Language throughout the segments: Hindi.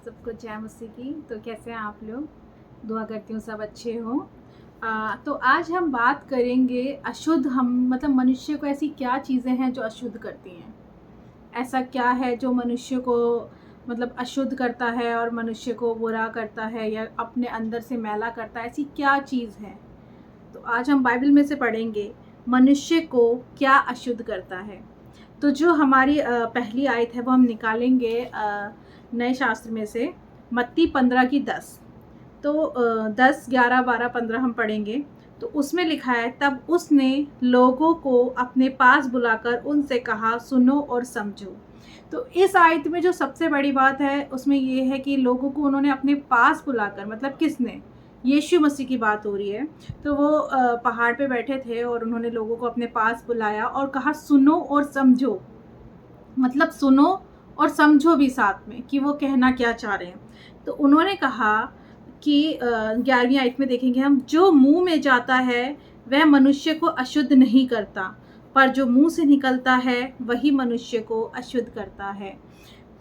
सबको जय मसीह की। तो कैसे हैं आप लोग? दुआ करती हूँ सब अच्छे हों। तो आज हम बात करेंगे अशुद्ध हम मतलब मनुष्य को ऐसी क्या चीज़ें हैं जो अशुद्ध करती हैं। ऐसा क्या है जो मनुष्य को मतलब अशुद्ध करता है और मनुष्य को बुरा करता है या अपने अंदर से मैला करता है, ऐसी क्या चीज़ है। तो आज हम बाइबल में से पढ़ेंगे मनुष्य को क्या अशुद्ध करता है। तो जो हमारी पहली आयत है वो हम निकालेंगे नए शास्त्र में से मत्ती 15 की 10। तो 10, 11, 12, 15 हम पढ़ेंगे। तो उसमें लिखा है, तब उसने लोगों को अपने पास बुलाकर उनसे कहा, सुनो और समझो। तो इस आयत में जो सबसे बड़ी बात है उसमें ये है कि लोगों को उन्होंने अपने पास बुलाकर, मतलब किसने? यीशु मसीह की बात हो रही है। तो वो पहाड़ पे बैठे थे और उन्होंने लोगों को अपने पास बुलाया और कहा, सुनो और समझो। मतलब सुनो और समझो भी साथ में कि वो कहना क्या चाह रहे हैं। तो उन्होंने कहा कि 11वीं आयत में देखेंगे हम, जो मुंह में जाता है वह मनुष्य को अशुद्ध नहीं करता, पर जो मुंह से निकलता है वही मनुष्य को अशुद्ध करता है।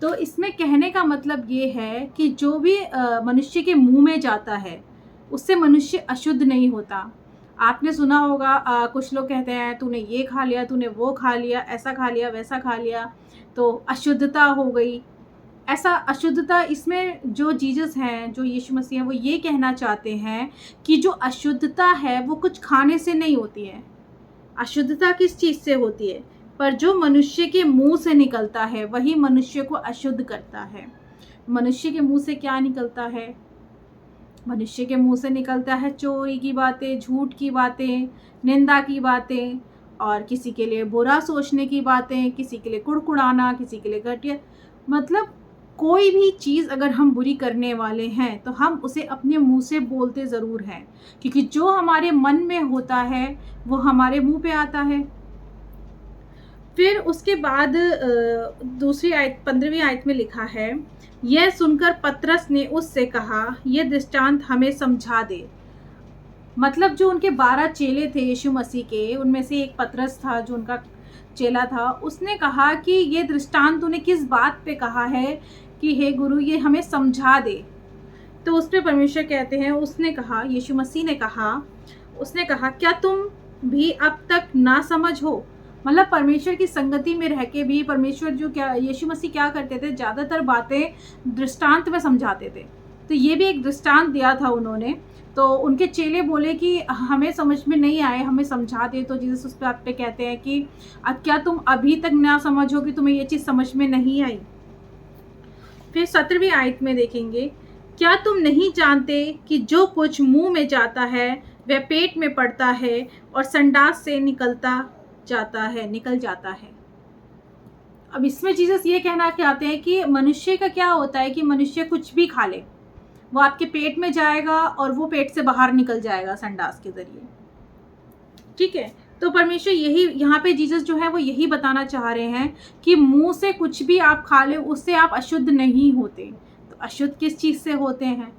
तो इसमें कहने का मतलब ये है कि जो भी मनुष्य के मुंह में जाता है उससे मनुष्य अशुद्ध नहीं होता। आपने सुना होगा कुछ लोग कहते हैं, तूने ये खा लिया, तूने वो खा लिया, ऐसा खा लिया, वैसा खा लिया, तो अशुद्धता हो गई। ऐसा अशुद्धता इसमें जो जीसस हैं, जो यीशु मसीह हैं, वो ये कहना चाहते हैं कि जो अशुद्धता है वो कुछ खाने से नहीं होती है। अशुद्धता किस चीज़ से होती है? पर जो मनुष्य के मुंह से निकलता है वही मनुष्य को अशुद्ध करता है। मनुष्य के मुंह से क्या निकलता है? मनुष्य के मुंह से निकलता है चोरी की बातें, झूठ की बातें, निंदा की बातें, और किसी के लिए बुरा सोचने की बातें, किसी के लिए कुड़कुड़ाना, किसी के लिए घटिया, मतलब कोई भी चीज़ अगर हम बुरी करने वाले हैं तो हम उसे अपने मुंह से बोलते ज़रूर हैं, क्योंकि जो हमारे मन में होता है वो हमारे मुंह पे आता है। फिर उसके बाद दूसरी आयत 15वीं आयत में लिखा है, यह सुनकर पतरस ने उससे कहा, यह दृष्टांत हमें समझा दे। मतलब जो उनके 12 चेले थे यीशु मसीह के, उनमें से एक पतरस था जो उनका चेला था। उसने कहा कि ये दृष्टांत तूने किस बात पे कहा है कि हे गुरु ये हमें समझा दे। तो उस पर परमेश्वर कहते हैं, उसने कहा, यीशु मसीह ने कहा, उसने कहा, क्या तुम भी अब तक ना समझ हो? मतलब परमेश्वर की संगति में रह के भी परमेश्वर जो क्या यीशु मसीह क्या करते थे, ज़्यादातर बातें दृष्टांत में समझाते थे। तो ये भी एक दृष्टांत दिया था उन्होंने। तो उनके चेले बोले कि हमें समझ में नहीं आए, हमें समझा दे। तो जीसस उस बात पे कहते हैं कि क्या तुम अभी तक ना समझो कि तुम्हें ये चीज़ समझ में नहीं आई? फिर 17वीं आयत में देखेंगे, क्या तुम नहीं जानते कि जो कुछ मुंह में जाता है वह पेट में पड़ता है और संडास से निकल जाता है। अब इसमें जीसस ये कहना चाहते हैं कि मनुष्य का क्या होता है कि मनुष्य कुछ भी खा ले, वो आपके पेट में जाएगा और वो पेट से बाहर निकल जाएगा संडास के जरिए। ठीक है, तो परमेश्वर यही यहाँ पे जीसस जो है वो यही बताना चाह रहे हैं कि मुंह से कुछ भी आप खा ले उससे आप अशुद्ध नहीं होते। तो अशुद्ध किस चीज़ से होते हैं?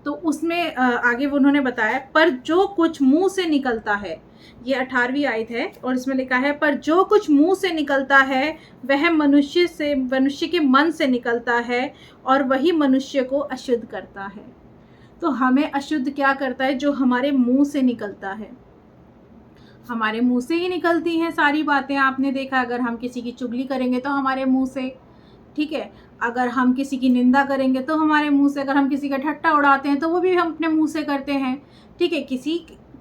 तो उसमें आगे उन्होंने बताया, पर जो कुछ मुंह से निकलता है, ये 18वीं आयत है और इसमें लिखा है, पर जो कुछ मुंह से निकलता है वह मनुष्य के मन से निकलता है और वही मनुष्य को अशुद्ध करता है। तो हमें अशुद्ध क्या करता है? जो हमारे मुंह से निकलता है। हमारे मुंह से ही निकलती हैं सारी बातें। आपने देखा, अगर हम किसी की चुगली करेंगे तो हमारे मुंह से, ठीक है, अगर हम किसी की निंदा करेंगे तो हमारे मुंह से, अगर हम किसी का ठट्टा उड़ाते हैं तो वो भी हम अपने मुंह से करते हैं। ठीक है,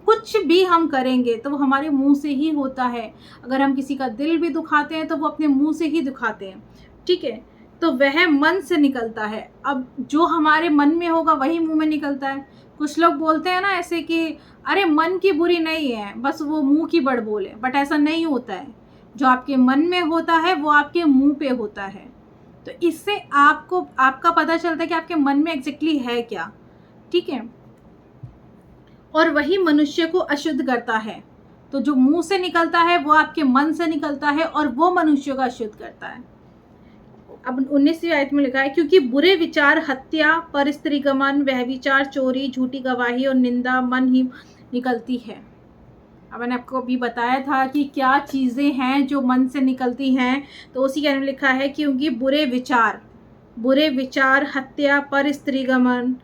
कुछ भी हम करेंगे तो वो हमारे मुंह से ही होता है। अगर हम किसी का दिल भी दुखाते हैं तो वो अपने मुंह से ही दुखाते हैं। ठीक है, तो वह मन से निकलता है। अब जो हमारे मन में होगा वही मुंह में निकलता है। कुछ लोग बोलते हैं ना ऐसे कि अरे मन की बुरी नहीं है, बस वो मुंह की बड़बोल है। बट ऐसा नहीं होता है। जो आपके मन में होता है वो आपके मुंह पे होता है। तो इससे आपका पता चलता है कि आपके मन में एग्जैक्टली है क्या। ठीक है, और वही मनुष्य को अशुद्ध करता है। तो जो मुंह से निकलता है वो आपके मन से निकलता है और वो मनुष्य को अशुद्ध करता है। अब 19वीं आयत में लिखा है, क्योंकि बुरे विचार, हत्या, परस्त्रीगमन, व्यभिचार, चोरी, झूठी गवाही और निंदा मन ही निकलती है। अब मैंने आपको अभी बताया था कि क्या चीज़ें हैं जो मन से निकलती हैं। तो उसी के अंदर लिखा है, क्योंकि बुरे विचार, बुरे विचार, हत्या, पर स्त्रीगमन,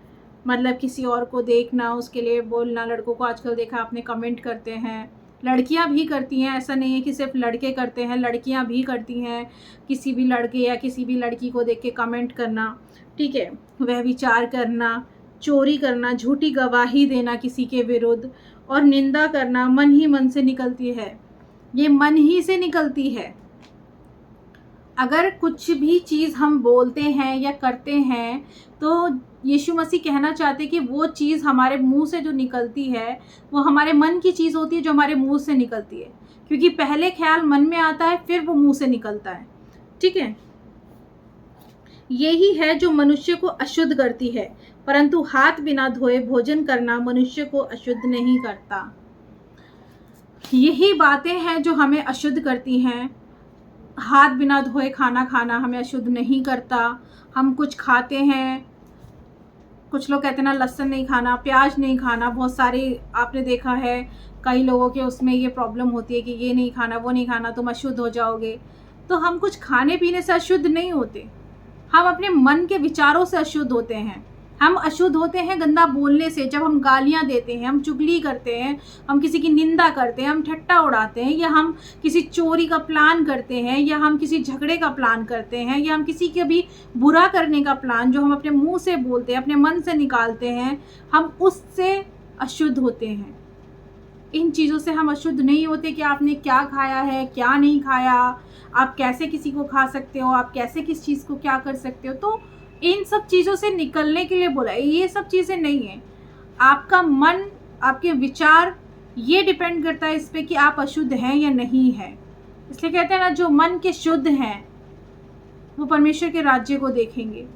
मतलब किसी और को देखना, उसके लिए बोलना। लड़कों को आजकल देखा आपने कमेंट करते हैं, लड़कियां भी करती हैं, ऐसा नहीं है कि सिर्फ लड़के करते हैं, लड़कियां भी करती हैं। किसी भी लड़के या किसी भी लड़की को देख के कमेंट करना, ठीक है, वह विचार करना, चोरी करना, झूठी गवाही देना किसी के विरुद्ध, और निंदा करना मन ही मन से निकलती है। ये मन ही से निकलती है। अगर कुछ भी चीज़ हम बोलते हैं या करते हैं तो यीशु मसीह कहना चाहते कि वो चीज़ हमारे मुंह से जो निकलती है वो हमारे मन की चीज़ होती है, जो हमारे मुंह से निकलती है, क्योंकि पहले ख्याल मन में आता है, फिर वो मुंह से निकलता है। ठीक है, यही है जो मनुष्य को अशुद्ध करती है, परंतु हाथ बिना धोए भोजन करना मनुष्य को अशुद्ध नहीं करता। यही बातें हैं जो हमें अशुद्ध करती हैं। हाथ बिना धोए खाना खाना हमें अशुद्ध नहीं करता। हम कुछ खाते हैं, कुछ लोग कहते हैं ना लहसुन नहीं खाना, प्याज नहीं खाना, बहुत सारे आपने देखा है कई लोगों के उसमें ये प्रॉब्लम होती है कि ये नहीं खाना, वो नहीं खाना, तुम अशुद्ध हो जाओगे। तो हम कुछ खाने पीने से अशुद्ध नहीं होते, हम अपने मन के विचारों से अशुद्ध होते हैं। हम अशुद्ध होते हैं गंदा बोलने से, जब हम गालियां देते हैं, हम चुगली करते हैं, हम किसी की निंदा करते हैं, हम ठट्टा उड़ाते हैं, या हम किसी चोरी का प्लान करते हैं, या हम किसी झगड़े का प्लान करते हैं, या हम किसी के भी बुरा करने का प्लान जो हम अपने मुंह से बोलते हैं, अपने मन से निकालते हैं, हम उससे अशुद्ध होते हैं। इन चीज़ों से हम अशुद्ध नहीं होते कि आपने क्या खाया है, क्या नहीं खाया, आप कैसे किसी को खा सकते हो, आप कैसे किस चीज़ को क्या कर सकते हो। तो इन सब चीज़ों से निकलने के लिए बोला, ये सब चीज़ें नहीं है। आपका मन, आपके विचार, ये डिपेंड करता है इस पे कि आप अशुद्ध हैं या नहीं है। इसलिए कहते हैं ना, जो मन के शुद्ध हैं वो परमेश्वर के राज्य को देखेंगे।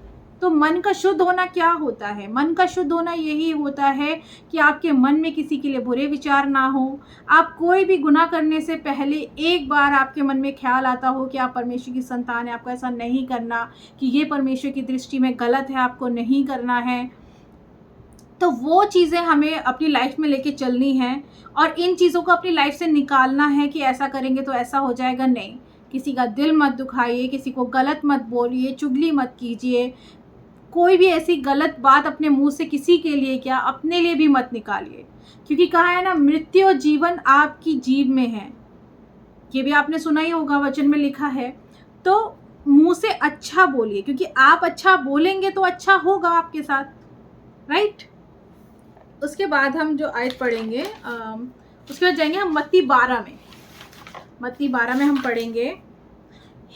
तो मन का शुद्ध होना क्या होता है? मन का शुद्ध होना यही होता है कि आपके मन में किसी के लिए बुरे विचार ना हो। आप कोई भी गुनाह करने से पहले एक बार आपके मन में ख्याल आता हो कि आप परमेश्वर की संतान है, आपको ऐसा नहीं करना, कि ये परमेश्वर की दृष्टि में गलत है, आपको नहीं करना है। तो वो चीज़ें हमें अपनी लाइफ में लेके चलनी है, और इन चीज़ों को अपनी लाइफ से निकालना है कि ऐसा करेंगे तो ऐसा हो जाएगा। नहीं, किसी का दिल मत दुखाइए, किसी को गलत मत बोलिए, चुगली मत कीजिए, कोई भी ऐसी गलत बात अपने मुंह से किसी के लिए क्या, अपने लिए भी मत निकालिए। क्योंकि कहा है ना, मृत्यु और जीवन आपकी जीभ में है। ये भी आपने सुना ही होगा, वचन में लिखा है। तो मुंह से अच्छा बोलिए, क्योंकि आप अच्छा बोलेंगे तो अच्छा होगा आपके साथ, राइट। उसके बाद हम जो आयत पढ़ेंगे, उसके बाद जाएंगे हम मत्ती 12 में। मत्ती 12 में हम पढ़ेंगे,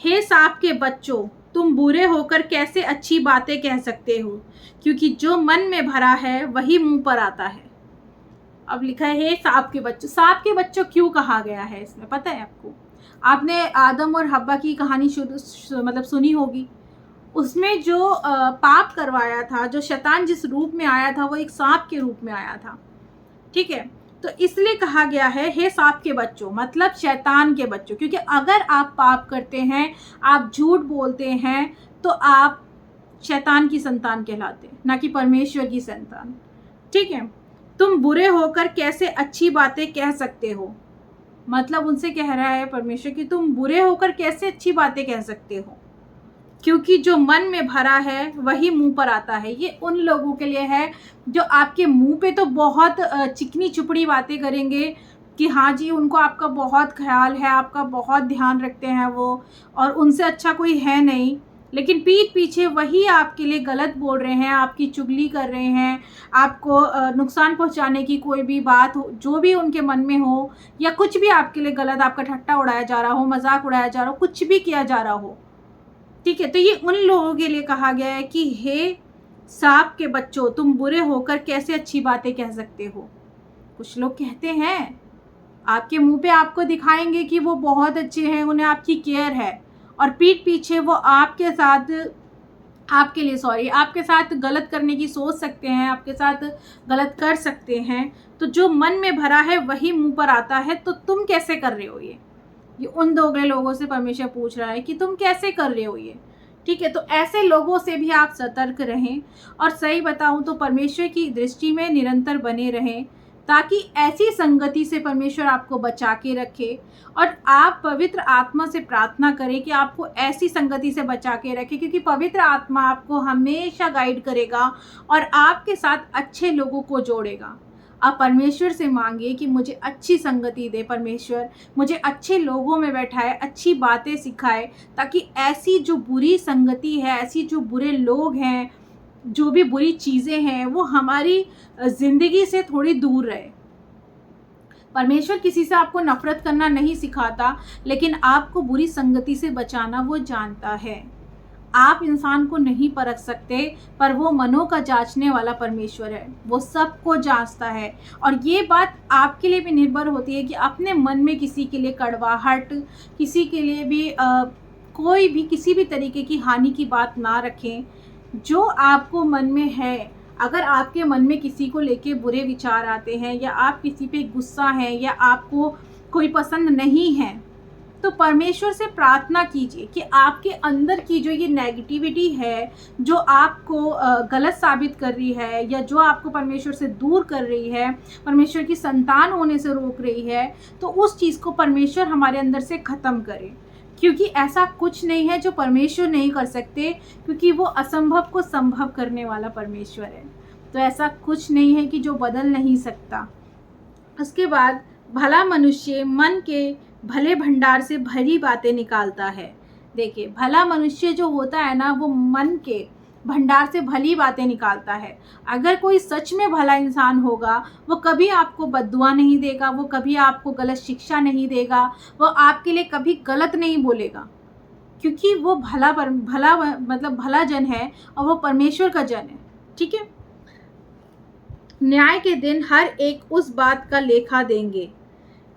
हे सांप के बच्चों, तुम बुरे होकर कैसे अच्छी बातें कह सकते हो, क्योंकि जो मन में भरा है वही मुंह पर आता है। अब लिखा है, हे सांप के बच्चों। सांप के बच्चों क्यों कहा गया है इसमें, पता है आपको? आपने आदम और हव्वा की कहानी मतलब सुनी होगी। उसमें जो पाप करवाया था, जो शैतान जिस रूप में आया था, वो एक सांप के रूप में आया था। ठीक है, तो इसलिए कहा गया है हे सांप के बच्चों, मतलब शैतान के बच्चों। क्योंकि अगर आप पाप करते हैं, आप झूठ बोलते हैं, तो आप शैतान की संतान कहलाते हैं, ना कि परमेश्वर की संतान। ठीक है, तुम बुरे होकर कैसे अच्छी बातें कह सकते हो, मतलब उनसे कह रहा है परमेश्वर कि तुम बुरे होकर कैसे अच्छी बातें कह सकते हो, क्योंकि जो मन में भरा है वही मुंह पर आता है। ये उन लोगों के लिए है जो आपके मुंह पे तो बहुत चिकनी चुपड़ी बातें करेंगे कि हाँ जी, उनको आपका बहुत ख्याल है, आपका बहुत ध्यान रखते हैं वो, और उनसे अच्छा कोई है नहीं, लेकिन पीठ पीछे वही आपके लिए गलत बोल रहे हैं, आपकी चुगली कर रहे हैं, आपको नुकसान पहुंचाने की कोई भी बात हो, जो भी उनके मन में हो, या कुछ भी आपके लिए गलत, आपका ठट्टा उड़ाया जा रहा हो, मजाक उड़ाया जा रहा हो, कुछ भी किया जा रहा हो। ठीक है, तो ये उन लोगों के लिए कहा गया है कि हे सांप के बच्चों, तुम बुरे होकर कैसे अच्छी बातें कह सकते हो। कुछ लोग कहते हैं, आपके मुंह पे आपको दिखाएंगे कि वो बहुत अच्छे हैं, उन्हें आपकी केयर है, और पीठ पीछे वो आपके साथ गलत करने की सोच सकते हैं, आपके साथ गलत कर सकते हैं। तो जो मन में भरा है वही मुंह पर आता है। तो तुम कैसे कर रहे हो ये उन दोगले लोगों से परमेश्वर पूछ रहा है कि तुम कैसे कर रहे हो ये। ठीक है, तो ऐसे लोगों से भी आप सतर्क रहें, और सही बताऊं तो परमेश्वर की दृष्टि में निरंतर बने रहें, ताकि ऐसी संगति से परमेश्वर आपको बचा के रखे। और आप पवित्र आत्मा से प्रार्थना करें कि आपको ऐसी संगति से बचा के रखे, क्योंकि पवित्र आत्मा आपको हमेशा गाइड करेगा और आपके साथ अच्छे लोगों को जोड़ेगा। आप परमेश्वर से मांगिए कि मुझे अच्छी संगति दे परमेश्वर, मुझे अच्छे लोगों में बैठाए, अच्छी बातें सिखाए, ताकि ऐसी जो बुरी संगति है, ऐसी जो बुरे लोग हैं, जो भी बुरी चीज़ें हैं, वो हमारी ज़िंदगी से थोड़ी दूर रहे। परमेश्वर किसी से आपको नफ़रत करना नहीं सिखाता, लेकिन आपको बुरी संगति से बचाना वो जानता है। आप इंसान को नहीं परख सकते, पर वो मनों का जांचने वाला परमेश्वर है, वो सबको जांचता है। और ये बात आपके लिए भी निर्भर होती है कि अपने मन में किसी के लिए कड़वाहट, किसी के लिए भी कोई भी किसी भी तरीके की हानि की बात ना रखें। जो आपको मन में है, अगर आपके मन में किसी को लेके बुरे विचार आते हैं, या आप किसी पे गुस्सा हैं, या आपको कोई पसंद नहीं है, तो परमेश्वर से प्रार्थना कीजिए कि आपके अंदर की जो ये नेगेटिविटी है, जो आपको गलत साबित कर रही है, या जो आपको परमेश्वर से दूर कर रही है, परमेश्वर की संतान होने से रोक रही है, तो उस चीज़ को परमेश्वर हमारे अंदर से ख़त्म करे। क्योंकि ऐसा कुछ नहीं है जो परमेश्वर नहीं कर सकते, क्योंकि वो असंभव को संभव करने वाला परमेश्वर है। तो ऐसा कुछ नहीं है कि जो बदल नहीं सकता। उसके बाद भला मनुष्य मन के भले भंडार से भली बातें निकालता है। देखिए, भला मनुष्य जो होता है ना, वो मन के भंडार से भली बातें निकालता है। अगर कोई सच में भला इंसान होगा, वो कभी आपको बद्दुआ नहीं देगा, वो कभी आपको गलत शिक्षा नहीं देगा, वो आपके लिए कभी गलत नहीं बोलेगा, क्योंकि वो भला मतलब भला जन है, और वो परमेश्वर का जन है। ठीक है। न्याय के दिन हर एक उस बात का लेखा देंगे।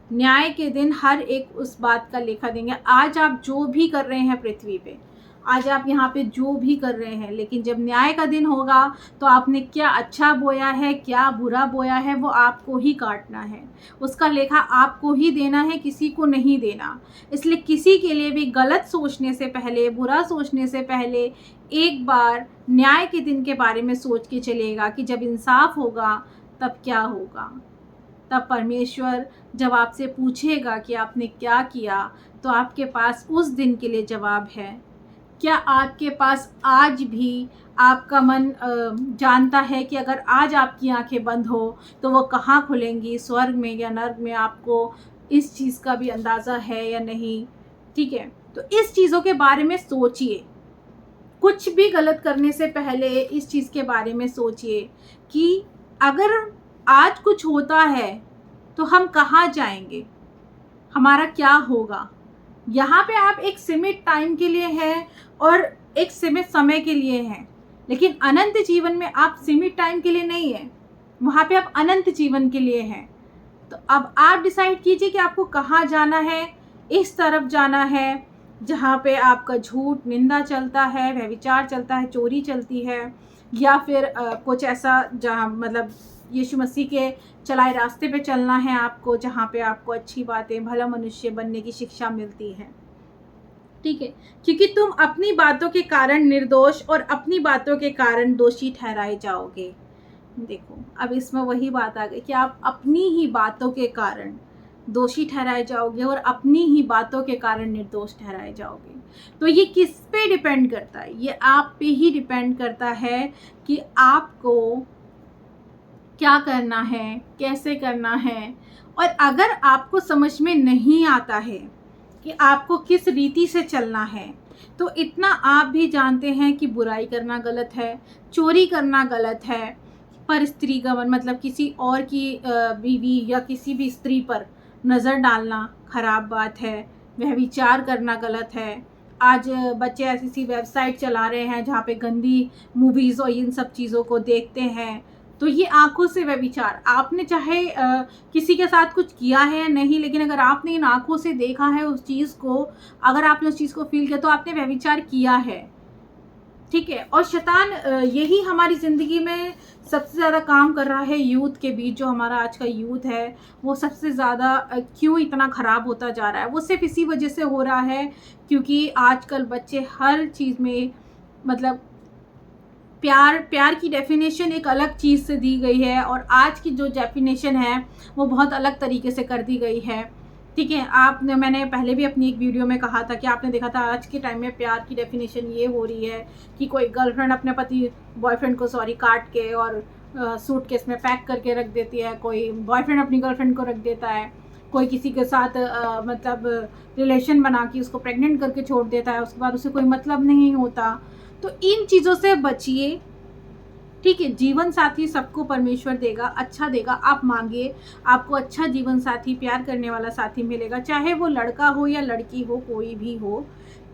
न्याय के दिन हर एक उस बात का लेखा देंगे। आज आप जो भी कर रहे हैं पृथ्वी पे, आज आप यहाँ पे जो भी कर रहे हैं, लेकिन जब न्याय का दिन होगा तो आपने क्या अच्छा बोया है, क्या बुरा बोया है, वो आपको ही काटना है। उसका लेखा आपको ही देना है, किसी को नहीं देना। इसलिए किसी के लिए भी गलत सोचने से पहले, बुरा सोचने से पहले, एक बार न्याय के दिन के बारे में सोच के चलिएगा कि जब इंसाफ होगा तब क्या होगा। तब परमेश्वर जब आपसे पूछेगा कि आपने क्या किया, तो आपके पास उस दिन के लिए जवाब है। क्या आपके पास आज भी आपका मन जानता है कि अगर आज आपकी आंखें बंद हो तो वो कहाँ खुलेंगी, स्वर्ग में या नर्क में? आपको इस चीज़ का भी अंदाज़ा है या नहीं? ठीक है, तो इस चीज़ों के बारे में सोचिए। कुछ भी गलत करने से पहले इस चीज़ के बारे में सोचिए कि अगर आज कुछ होता है तो हम कहाँ जाएंगे, हमारा क्या होगा। यहाँ पे आप एक सीमित टाइम के लिए हैं और एक सीमित समय के लिए हैं, लेकिन अनंत जीवन में आप सीमित टाइम के लिए नहीं हैं, वहाँ पे आप अनंत जीवन के लिए हैं। तो अब आप डिसाइड कीजिए कि आपको कहाँ जाना है। इस तरफ जाना है जहाँ पे आपका झूठ, निंदा चलता है, व्यभिचार चलता है, चोरी चलती है, या फिर कुछ ऐसा जहाँ मतलब यीशु मसीह के चलाए रास्ते पे चलना है आपको, जहाँ पे आपको अच्छी बातें, भला मनुष्य बनने की शिक्षा मिलती है। ठीक है, क्योंकि तुम अपनी बातों के कारण निर्दोष और अपनी बातों के कारण दोषी ठहराए जाओगे। देखो, अब इसमें वही बात आ गई कि आप अपनी ही बातों के कारण दोषी ठहराए जाओगे और अपनी ही बातों के कारण निर्दोष ठहराए जाओगे। तो ये किस पे डिपेंड करता है? ये आप पे ही डिपेंड करता है कि आपको क्या करना है, कैसे करना है। और अगर आपको समझ में नहीं आता है कि आपको किस रीति से चलना है, तो इतना आप भी जानते हैं कि बुराई करना गलत है, चोरी करना गलत है, पर स्त्री गमन मतलब किसी और की बीवी या किसी भी स्त्री पर नज़र डालना खराब बात है, व्यभिचार करना गलत है। आज बच्चे ऐसी वेबसाइट चला रहे हैं जहाँ पे गंदी मूवीज़ और इन सब चीज़ों को देखते हैं, तो ये आंखों से व्यभिचार। आपने चाहे किसी के साथ कुछ किया है या नहीं, लेकिन अगर आपने इन आंखों से देखा है उस चीज़ को, अगर आपने उस चीज़ को फील किया, तो आपने व्यभिचार किया है। ठीक है, और शैतान यही हमारी ज़िंदगी में सबसे ज़्यादा काम कर रहा है यूथ के बीच। जो हमारा आज का यूथ है, वो सबसे ज़्यादा क्यों इतना ख़राब होता जा रहा है? वो सिर्फ इसी वजह से हो रहा है क्योंकि आजकल बच्चे हर चीज़ में मतलब प्यार की डेफिनेशन एक अलग चीज़ से दी गई है और आज की जो डेफिनेशन है वो बहुत अलग तरीके से कर दी गई है। ठीक है, आपने मैंने पहले भी अपनी एक वीडियो में कहा था कि आपने देखा था आज के टाइम में प्यार की डेफिनेशन ये हो रही है कि कोई गर्लफ्रेंड अपने बॉयफ्रेंड को काट के और सूटकेस में पैक करके रख देती है, कोई बॉयफ्रेंड अपनी गर्लफ्रेंड को रख देता है, कोई किसी के साथ मतलब रिलेशन बना के उसको प्रेग्नेंट करके छोड़ देता है, उसके बाद उसे कोई मतलब नहीं होता। तो इन चीज़ों से बचिए। ठीक है, जीवन साथी सबको परमेश्वर देगा, अच्छा देगा। आप मांगिए, आपको अच्छा जीवन साथी, प्यार करने वाला साथी मिलेगा, चाहे वो लड़का हो या लड़की हो, कोई भी हो।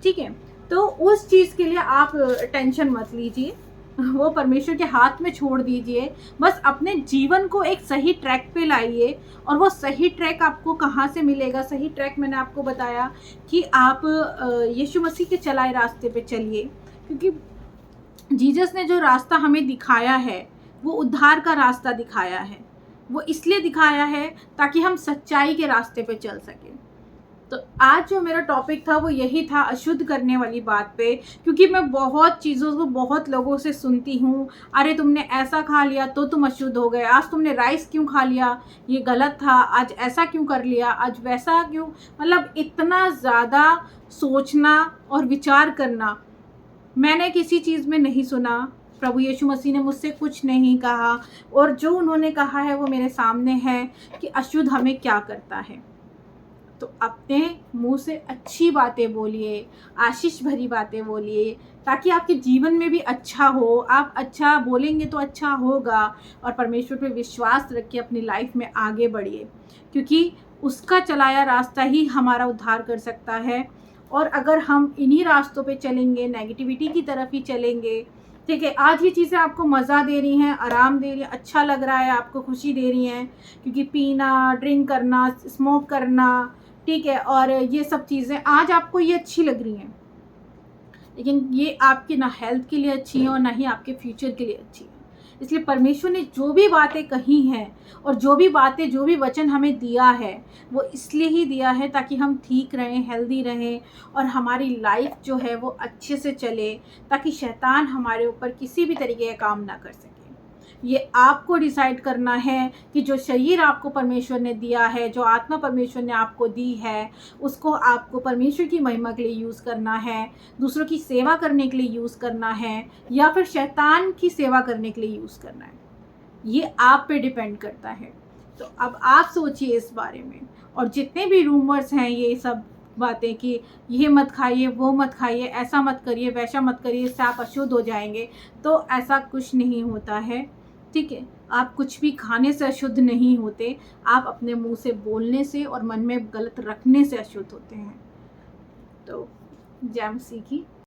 ठीक है, तो उस चीज़ के लिए आप टेंशन मत लीजिए, वो परमेश्वर के हाथ में छोड़ दीजिए। बस अपने जीवन को एक सही ट्रैक पे लाइए। और वो सही ट्रैक आपको कहाँ से मिलेगा? सही ट्रैक मैंने आपको बताया कि आप यीशु मसीह के चलाए रास्ते पे चलिए, क्योंकि जीसस ने जो रास्ता हमें दिखाया है वो उद्धार का रास्ता दिखाया है। वो इसलिए दिखाया है ताकि हम सच्चाई के रास्ते पे चल सकें। तो आज जो मेरा टॉपिक था वो यही था, अशुद्ध करने वाली बात पे। क्योंकि मैं बहुत चीज़ों को बहुत लोगों से सुनती हूँ, अरे तुमने ऐसा खा लिया तो तुम अशुद्ध हो गए, आज तुमने राइस क्यों खा लिया, ये गलत था, आज ऐसा क्यों कर लिया, आज वैसा क्यों। मतलब इतना ज़्यादा सोचना और विचार करना मैंने किसी चीज़ में नहीं सुना। प्रभु यीशु मसीह ने मुझसे कुछ नहीं कहा, और जो उन्होंने कहा है वो मेरे सामने है कि अशुद्ध हमें क्या करता है। तो अपने मुंह से अच्छी बातें बोलिए, आशीष भरी बातें बोलिए, ताकि आपके जीवन में भी अच्छा हो। आप अच्छा बोलेंगे तो अच्छा होगा, और परमेश्वर पे विश्वास रख के अपनी लाइफ में आगे बढ़िए, क्योंकि उसका चलाया रास्ता ही हमारा उद्धार कर सकता है। और अगर हम इन्हीं रास्तों पे चलेंगे, नेगेटिविटी की तरफ ही चलेंगे, ठीक है, आज ये चीज़ें आपको मज़ा दे रही हैं, आराम दे रही हैं, अच्छा लग रहा है, आपको खुशी दे रही हैं, क्योंकि पीना, ड्रिंक करना, स्मोक करना, ठीक है, और ये सब चीज़ें आज आपको ये अच्छी लग रही हैं, लेकिन ये आपके ना हेल्थ के लिए अच्छी हैं और ना ही आपके फ्यूचर के लिए अच्छी हैं। इसलिए परमेश्वर ने जो भी बातें कही हैं और जो भी बातें, जो भी वचन हमें दिया है, वो इसलिए ही दिया है ताकि हम ठीक रहें, हेल्दी रहें, और हमारी लाइफ जो है वो अच्छे से चले, ताकि शैतान हमारे ऊपर किसी भी तरीके का काम ना कर सके। ये आपको डिसाइड करना है कि जो शरीर आपको परमेश्वर ने दिया है, जो आत्मा परमेश्वर ने आपको दी है, उसको आपको परमेश्वर की महिमा के लिए यूज़ करना है, दूसरों की सेवा करने के लिए यूज़ करना है, या फिर शैतान की सेवा करने के लिए यूज़ करना है। ये आप पे डिपेंड करता है। तो अब आप सोचिए इस बारे में। और जितने भी रूमर्स हैं, ये सब बातें कि ये मत खाइए, वो मत खाइए, ऐसा मत करिए, वैसा मत करिए, इससे आप अशुद्ध हो जाएंगे, तो ऐसा कुछ नहीं होता है। ठीक है, आप कुछ भी खाने से अशुद्ध नहीं होते, आप अपने मुंह से बोलने से और मन में गलत रखने से अशुद्ध होते हैं। तो जय मसीह की।